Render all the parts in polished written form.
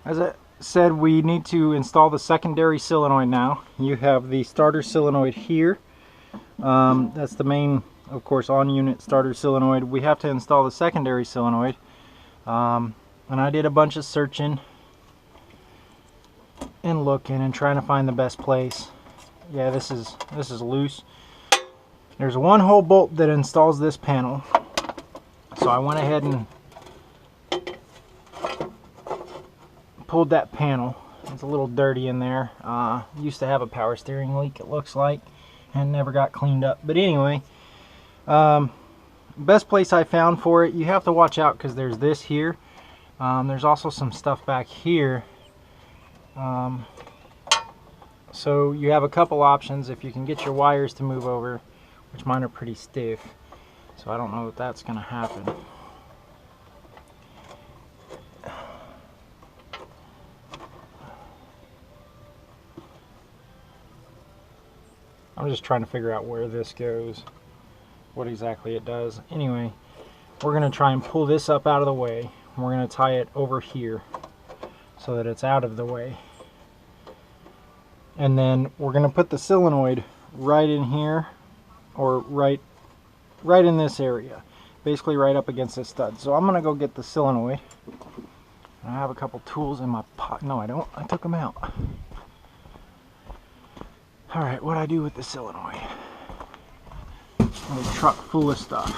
As I said, we need to install the secondary solenoid now. You have the starter solenoid here. That's the main, of course, on-unit starter solenoid. We have to install the secondary solenoid. And I did a bunch of searching and looking and trying to find the best place. Yeah, this is loose. There's one hole bolt that installs this panel. So I went ahead and pulled that panel. It's a little dirty in there. Used to have a power steering leak, it looks like, and never got cleaned up. But anyway, best place I found for it, you have to watch out because there's this here. There's also some stuff back here. So you have a couple options if you can get your wires to move over, which mine are pretty stiff. So I don't know if that's going to happen. I'm just trying to figure out where this goes, what exactly it does. Anyway, we're going to try and pull this up out of the way. We're going to tie it over here so that it's out of the way. And then we're going to put the solenoid right in here, or right in this area, basically right up against this stud. So I'm going to go get the solenoid. I have a couple tools in my pocket. No, I don't. I took them out. Alright, what I do with the solenoid? A truck full of stuff.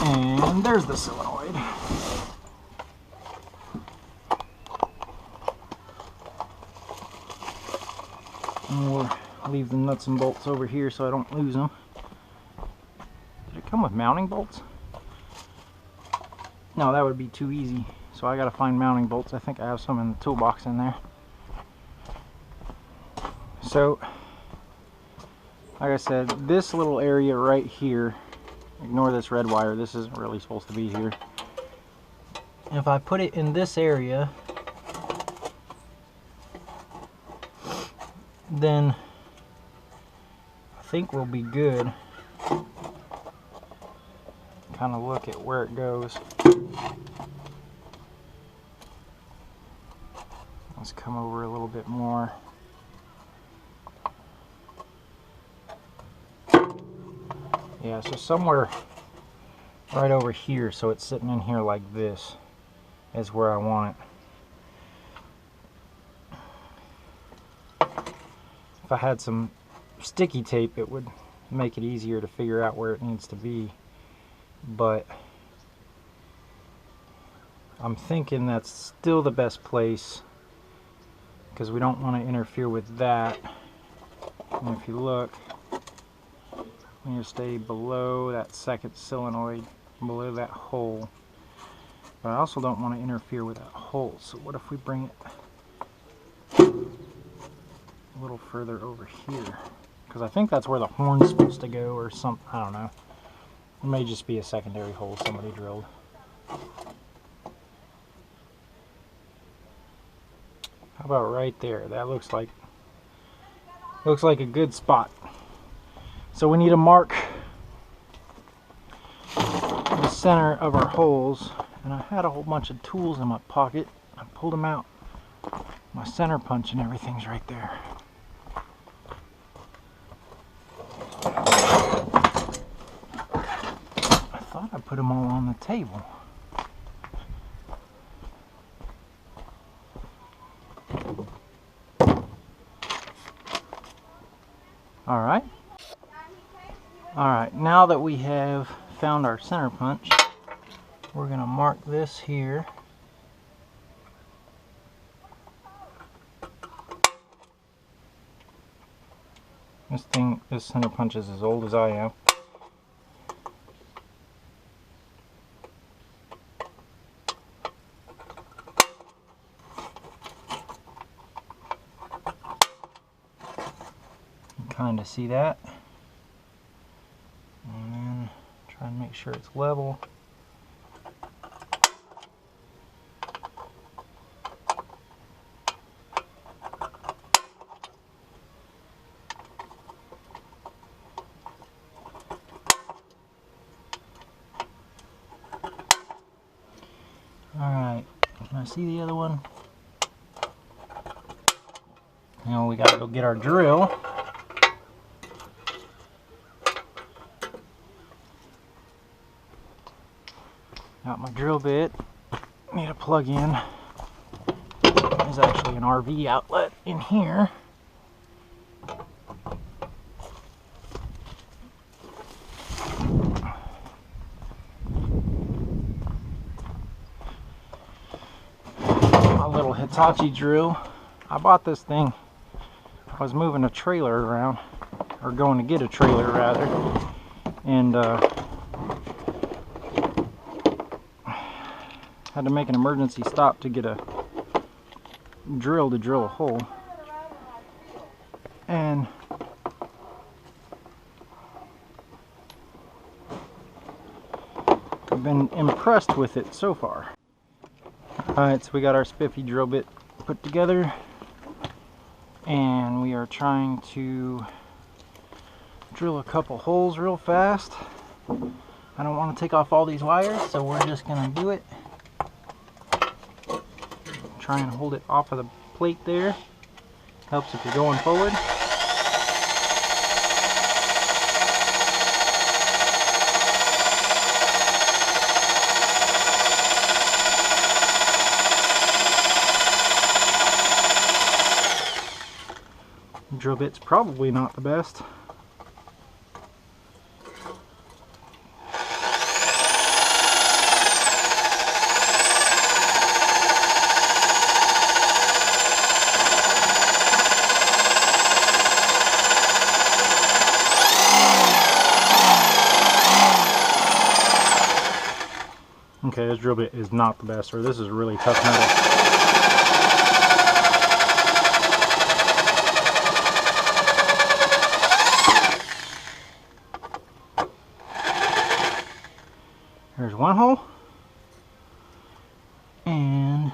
And there's the solenoid. And we'll leave the nuts and bolts over here so I don't lose them. Did it come with mounting bolts? No, that would be too easy. So I gotta find mounting bolts. I think I have some in the toolbox in there. So, like I said, this little area right here, ignore this red wire, this isn't really supposed to be here. If I put it in this area, then I think we'll be good. Kind of look at where it goes. Let's come over a little bit more. Yeah, so somewhere right over here, so it's sitting in here like this, is where I want it. If I had some sticky tape, it would make it easier to figure out where it needs to be. But I'm thinking that's still the best place because we don't want to interfere with that. And if you look, we need to stay below that second solenoid, below that hole. But I also don't want to interfere with that hole. So what if we bring it a little further over here? Because I think that's where the horn's supposed to go or something. I don't know. It may just be a secondary hole somebody drilled. How about right there? That looks like a good spot. So we need to mark the center of our holes, and I had a whole bunch of tools in my pocket. I pulled them out. My center punch and everything's right there. I thought I put them all on the table. Alright, now that we have found our center punch, we're going to mark this here. This center punch is as old as I am. You can kind of see that. And then try and make sure it's level. Alright, can I see the other one? Now we gotta go get our drill. Got my drill bit. Need a plug in. There's actually an RV outlet in here. My little Hitachi drill. I bought this thing. I was moving a trailer around, or going to get a trailer rather, and had to make an emergency stop to get a drill to drill a hole. And I've been impressed with it so far. Alright, so we got our spiffy drill bit put together, and we are trying to drill a couple holes real fast. I don't want to take off all these wires, so we're just going to do it. Try and hold it off of the plate there. Helps if you're going forward. Drill bit's probably not the best. Okay, this drill bit is not the best, or this is really tough metal. There's one hole, and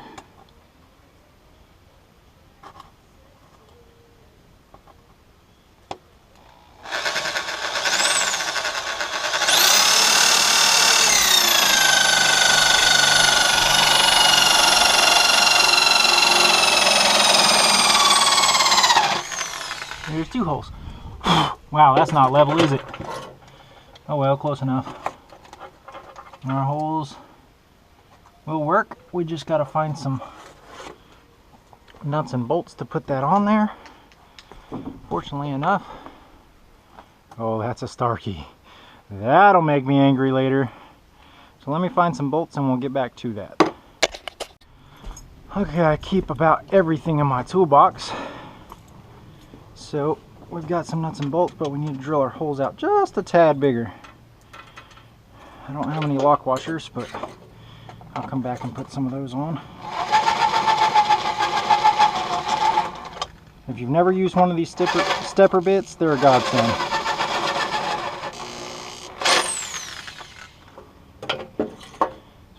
there's two holes. Wow, that's not level, is it? Oh well, close enough. Our holes will work. We just got to find some nuts and bolts to put that on there. Fortunately enough. Oh, that's a Starkey. That'll make me angry later. So let me find some bolts and we'll get back to that. Okay, I keep about everything in my toolbox. So we've got some nuts and bolts, but we need to drill our holes out just a tad bigger. I don't have any lock washers, but I'll come back and put some of those on. If you've never used one of these stepper bits, they're a godsend.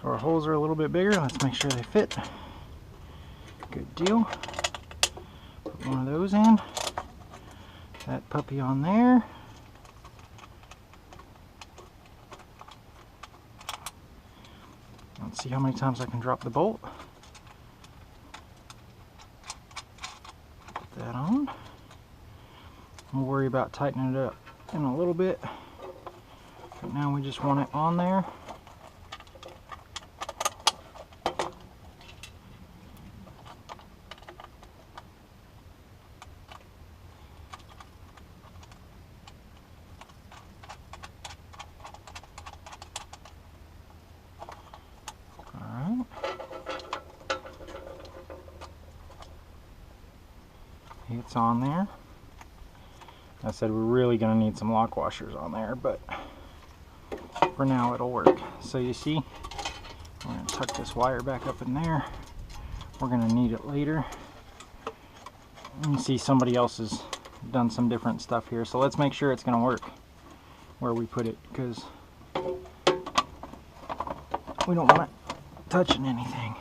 So our holes are a little bit bigger. Let's make sure they fit. Good deal. Put one of those in. That puppy on there. Let's see how many times I can drop the bolt. Put that on. We'll worry about tightening it up in a little bit. But now we just want it on there. It's on there. I said we're really going to need some lock washers on there, but for now it'll work. So you see, we're going to tuck this wire back up in there. We're going to need it later. You see somebody else has done some different stuff here, so let's make sure it's going to work where we put it, because we don't want it touching anything.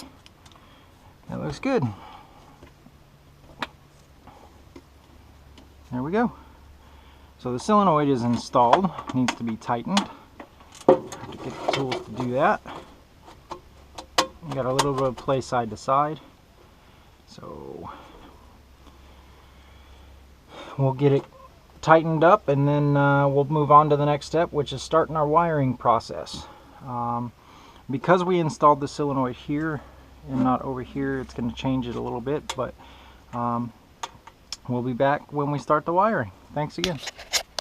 That looks good. There we go. So the solenoid is installed, needs to be tightened. Have to get the tools to do that. We got a little bit of play side to side. So we'll get it tightened up, and then we'll move on to the next step, which is starting our wiring process. Because we installed the solenoid here and not over here, it's going to change it a little bit, but we'll be back when we start the wiring. Thanks again.